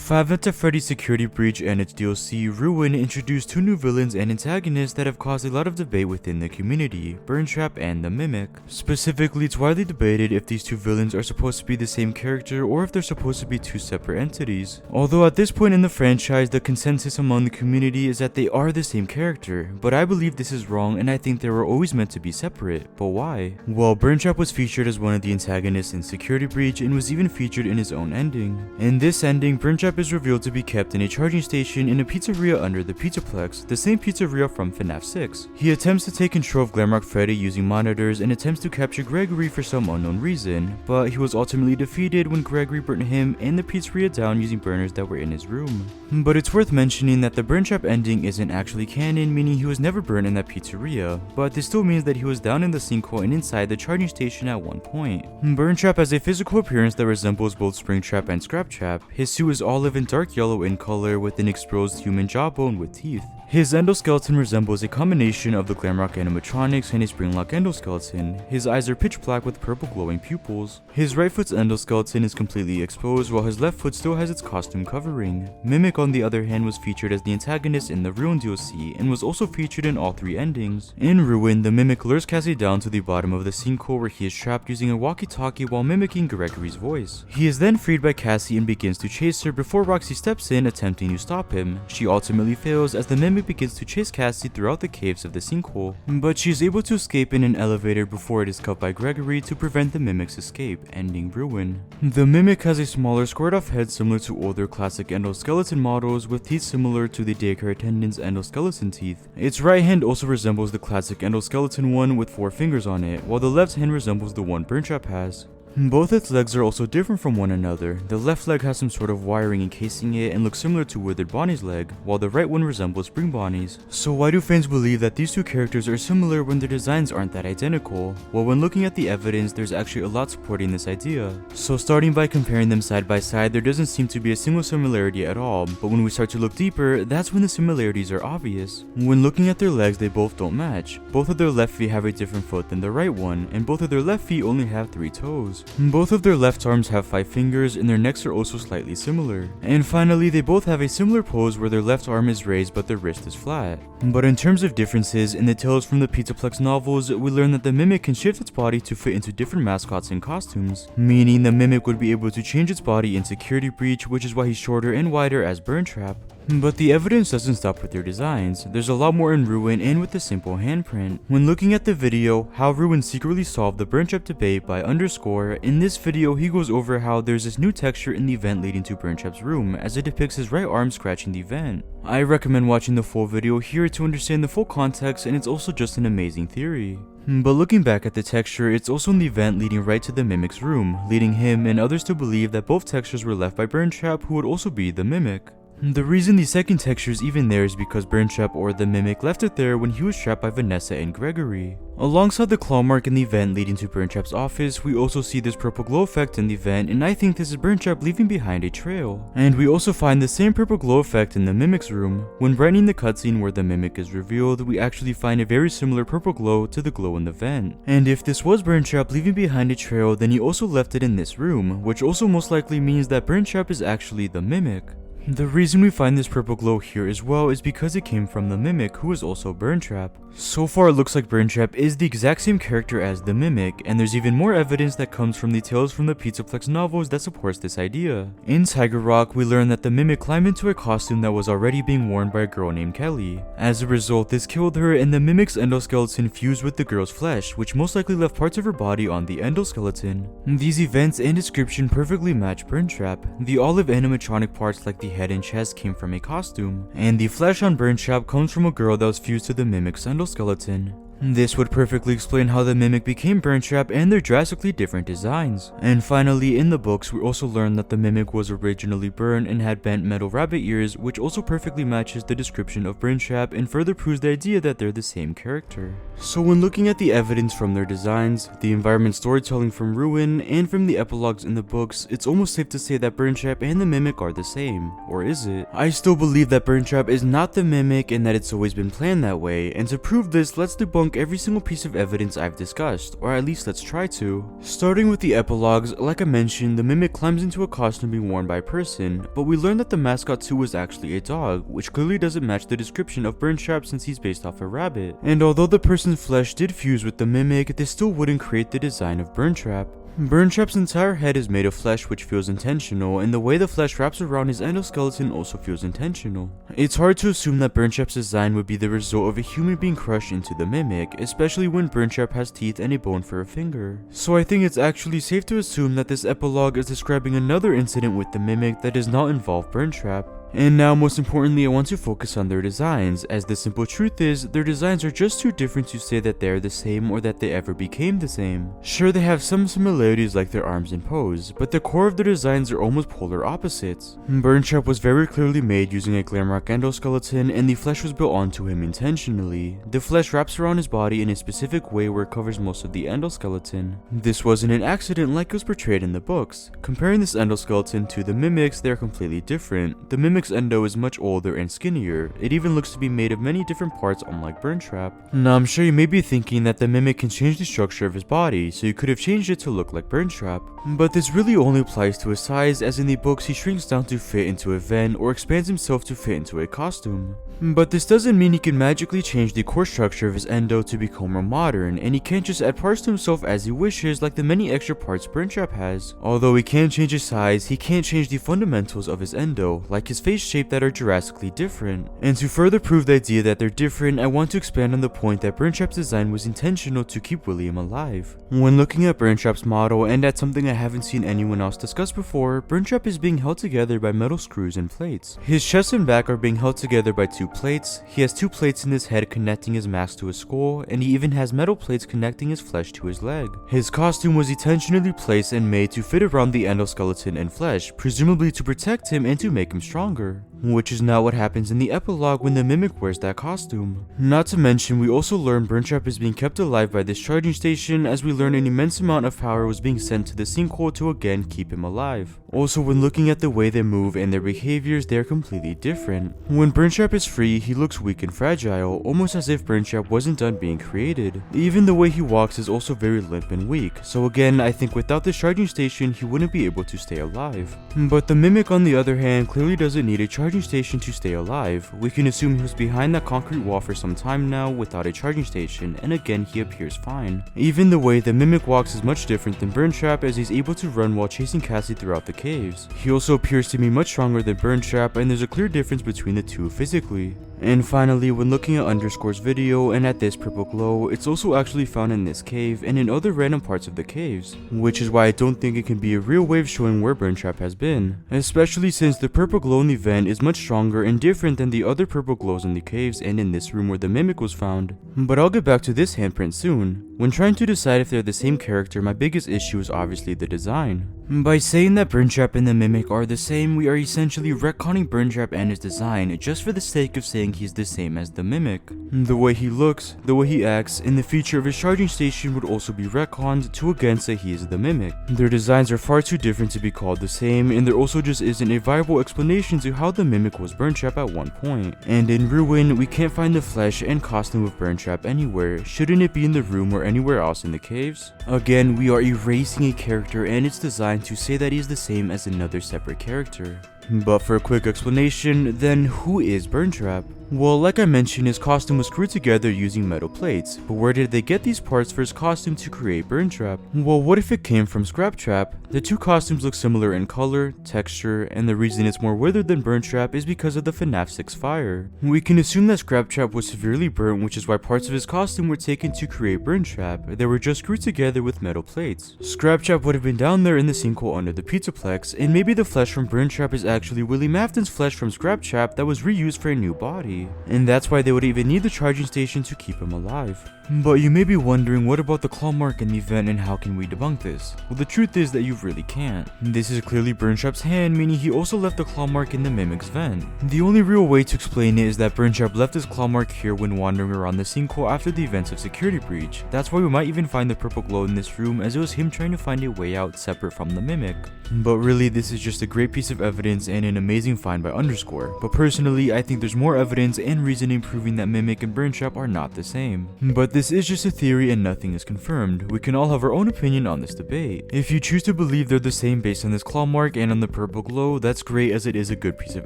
Five Nights at Freddy's Security Breach and its DLC, Ruin, introduced two new villains and antagonists that have caused a lot of debate within the community, Burntrap and the Mimic. Specifically, it's widely debated if these two villains are supposed to be the same character or if they're supposed to be two separate entities. Although at this point in the franchise, the consensus among the community is that they are the same character, but I believe this is wrong and I think they were always meant to be separate. But why? Well, Burntrap was featured as one of the antagonists in Security Breach and was even featured in his own ending. In this ending, Burntrap is revealed to be kept in a charging station in a pizzeria under the Pizzaplex, the same pizzeria from Fnaf 6. He attempts to take control of Glamrock Freddy using monitors and attempts to capture Gregory for some unknown reason, but he was ultimately defeated when Gregory burnt him and the pizzeria down using burners that were in his room. But it's worth mentioning that the Burntrap ending isn't actually canon, meaning he was never burned in that pizzeria, but this still means that he was down in the sinkhole and inside the charging station at one point. Burntrap has a physical appearance that resembles both Springtrap and Scraptrap. His suit is olive and dark yellow in color with an exposed human jawbone with teeth. His endoskeleton resembles a combination of the Glamrock animatronics and a Springlock endoskeleton. His eyes are pitch black with purple glowing pupils. His right foot's endoskeleton is completely exposed while his left foot still has its costume covering. Mimic, on the other hand, was featured as the antagonist in the Ruin DLC and was also featured in all three endings. In Ruin, the Mimic lures Cassie down to the bottom of the sinkhole where he is trapped using a walkie-talkie while mimicking Gregory's voice. He is then freed by Cassie and begins to chase her before Roxy steps in attempting to stop him. She ultimately fails as the Mimic begins to chase Cassie throughout the caves of the sinkhole, but she is able to escape in an elevator before it is cut by Gregory to prevent the Mimic's escape, ending Ruin. The Mimic has a smaller squared-off head similar to older classic endoskeleton models with teeth similar to the daycare attendant's endoskeleton teeth. Its right hand also resembles the classic endoskeleton one with 4 fingers on it, while the left hand resembles the one Burntrap has. Both its legs are also different from one another. The left leg has some sort of wiring encasing it and looks similar to Withered Bonnie's leg, while the right one resembles Spring Bonnie's. So why do fans believe that these two characters are similar when their designs aren't that identical? Well, when looking at the evidence, there's actually a lot supporting this idea. So starting by comparing them side by side, there doesn't seem to be a single similarity at all, but when we start to look deeper, that's when the similarities are obvious. When looking at their legs, they both don't match. Both of their left feet have a different foot than the right one, and both of their left feet only have 3 toes. Both of their left arms have 5 fingers and their necks are also slightly similar. And finally, they both have a similar pose where their left arm is raised but their wrist is flat. But in terms of differences, in the Tales from the Pizzaplex novels, we learn that the Mimic can shift its body to fit into different mascots and costumes, meaning the Mimic would be able to change its body in Security Breach, which is why he's shorter and wider as Burntrap. But the evidence doesn't stop with their designs. There's a lot more in Ruin and with the simple handprint. When looking at the video, How Ruin Secretly Solved the Burntrap Debate by Underscore, in this video he goes over how there's this new texture in the vent leading to Burntrap's room, as it depicts his right arm scratching the vent. I recommend watching the full video here to understand the full context, and it's also just an amazing theory. But looking back at the texture, it's also in the vent leading right to the Mimic's room, leading him and others to believe that both textures were left by Burntrap, who would also be the Mimic. The reason the second texture is even there is because Burntrap or the Mimic left it there when he was trapped by Vanessa and Gregory. Alongside the claw mark in the vent leading to Burntrap's office, we also see this purple glow effect in the vent, and I think this is Burntrap leaving behind a trail. And we also find the same purple glow effect in the Mimic's room. When brightening the cutscene where the Mimic is revealed, we actually find a very similar purple glow to the glow in the vent. And if this was Burntrap leaving behind a trail, then he also left it in this room, which also most likely means that Burntrap is actually the Mimic. The reason we find this purple glow here as well is because it came from the Mimic, who is also Burntrap. So far it looks like Burntrap is the exact same character as the Mimic, and there's even more evidence that comes from the Tales from the Pizzaplex novels that supports this idea. In Tiger Rock, we learn that the Mimic climbed into a costume that was already being worn by a girl named Kelly. As a result, this killed her, and the Mimic's endoskeleton fused with the girl's flesh, which most likely left parts of her body on the endoskeleton. These events and description perfectly match Burntrap. The olive animatronic parts like the head and chest came from a costume, and the flesh on Burntrap comes from a girl that was fused to the Mimic's endoskeleton. This would perfectly explain how the Mimic became Burntrap and their drastically different designs. And finally, in the books, we also learn that the Mimic was originally burned and had bent metal rabbit ears, which also perfectly matches the description of Burntrap and further proves the idea that they're the same character. So when looking at the evidence from their designs, the environment storytelling from Ruin, and from the epilogues in the books, it's almost safe to say that Burntrap and the Mimic are the same. Or is it? I still believe that Burntrap is not the Mimic and that it's always been planned that way, and to prove this, let's debunk debunk every single piece of evidence I've discussed, or at least let's try to. Starting with the epilogues, like I mentioned, the Mimic climbs into a costume being worn by a person, but we learn that the mascot too was actually a dog, which clearly doesn't match the description of Burntrap since he's based off a rabbit. And although the person's flesh did fuse with the Mimic, this still wouldn't create the design of Burntrap. Burntrap's entire head is made of flesh, which feels intentional, and the way the flesh wraps around his endoskeleton also feels intentional. It's hard to assume that Burntrap's design would be the result of a human being crushed into the Mimic, especially when Burntrap has teeth and a bone for a finger. So I think it's actually safe to assume that this epilogue is describing another incident with the Mimic that does not involve Burntrap. And now, most importantly, I want to focus on their designs, as the simple truth is, their designs are just too different to say that they are the same or that they ever became the same. Sure, they have some similarities like their arms and pose, but the core of their designs are almost polar opposites. Burntrap was very clearly made using a glamrock endoskeleton, and the flesh was built onto him intentionally. The flesh wraps around his body in a specific way where it covers most of the endoskeleton. This wasn't an accident like it was portrayed in the books. Comparing this endoskeleton to the Mimics, they are completely different. The Mimic's endo is much older and skinnier. It even looks to be made of many different parts, unlike Burntrap. Now I'm sure you may be thinking that the Mimic can change the structure of his body, so you could have changed it to look like Burntrap. But this really only applies to his size, as in the books he shrinks down to fit into a vent or expands himself to fit into a costume. But this doesn't mean he can magically change the core structure of his endo to become more modern, and he can't just add parts to himself as he wishes like the many extra parts Burntrap has. Although he can change his size, he can't change the fundamentals of his endo, like his face shape, that are drastically different. And to further prove the idea that they're different, I want to expand on the point that Burntrap's design was intentional to keep William alive. When looking at Burntrap's model, and at something I haven't seen anyone else discuss before, Burntrap is being held together by metal screws and plates. His chest and back are being held together by 2 plates, he has 2 plates in his head connecting his mask to his skull, and he even has metal plates connecting his flesh to his leg. His costume was intentionally placed and made to fit around the endoskeleton and flesh, presumably to protect him and to make him stronger. Which is not what happens in the epilogue when the Mimic wears that costume. Not to mention, we also learn Burntrap is being kept alive by this charging station, as we learn an immense amount of power was being sent to the sinkhole to again keep him alive. Also, when looking at the way they move and their behaviors, they are completely different. When Burntrap is free, he looks weak and fragile, almost as if Burntrap wasn't done being created. Even the way he walks is also very limp and weak, so again, I think without this charging station, he wouldn't be able to stay alive. But the Mimic, on the other hand, clearly doesn't need a charging station to stay alive. We can assume he was behind that concrete wall for some time now without a charging station, and again he appears fine. Even the way the Mimic walks is much different than Burntrap, as he's able to run while chasing Cassie throughout the caves. He also appears to be much stronger than Burntrap, and there's a clear difference between the two physically. And finally, when looking at Underscore's video and at this purple glow, it's also actually found in this cave and in other random parts of the caves, which is why I don't think it can be a real wave showing where Burntrap has been, especially since the purple glow in the vent is much stronger and different than the other purple glows in the caves and in this room where the Mimic was found. But I'll get back to this handprint soon. When trying to decide if they're the same character, my biggest issue is obviously the design. By saying that Burntrap and the Mimic are the same, we are essentially retconning Burntrap and his design just for the sake of saying he's the same as the Mimic. The way he looks, the way he acts, and the feature of his charging station would also be retconned to again say he is the Mimic. Their designs are far too different to be called the same, and there also just isn't a viable explanation to how the Mimic was Burntrap at one point. And in Ruin, we can't find the flesh and costume of Burntrap anywhere. Shouldn't it be in the room or anywhere else in the caves? Again, we are erasing a character and its design to say that he is the same as another separate character. But for a quick explanation, then who is Burntrap? Well, like I mentioned, his costume was screwed together using metal plates, but where did they get these parts for his costume to create Burntrap? Well, what if it came from Scraptrap? The two costumes look similar in color, texture, and the reason it's more withered than Burntrap is because of the Fnaf 6 fire. We can assume that Scraptrap was severely burnt, which is why parts of his costume were taken to create Burntrap. They were just screwed together with metal plates. Scraptrap would have been down there in the sinkhole under the Pizzaplex, and maybe the flesh from Burntrap is actually Willie Mafton's flesh from Scraptrap that was reused for a new body. And that's why they would even need the charging station to keep him alive. But you may be wondering, what about the claw mark in the vent and how can we debunk this? Well, the truth is that you really can't. This is clearly Burntrap's hand, meaning he also left the claw mark in the Mimic's vent. The only real way to explain it is that Burntrap left his claw mark here when wandering around the sinkhole after the events of Security Breach. That's why we might even find the purple glow in this room, as it was him trying to find a way out separate from the Mimic. But really, this is just a great piece of evidence and an amazing find by Underscore. But personally, I think there's more evidence evidence and reasoning proving that Mimic and Burntrap are not the same. But this is just a theory and nothing is confirmed. We can all have our own opinion on this debate. If you choose to believe they're the same based on this claw mark and on the purple glow, that's great as it is a good piece of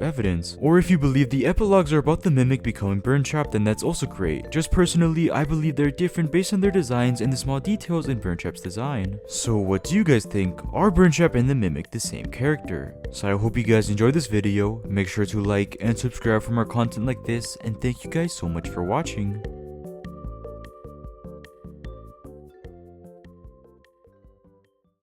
evidence. Or if you believe the epilogues are about the Mimic becoming Burntrap, then that's also great. Just personally, I believe they're different based on their designs and the small details in Burntrap's design. So what do you guys think? Are Burntrap and the Mimic the same character? So I hope you guys enjoyed this video. Make sure to like and subscribe for more content like this, and thank you guys so much for watching.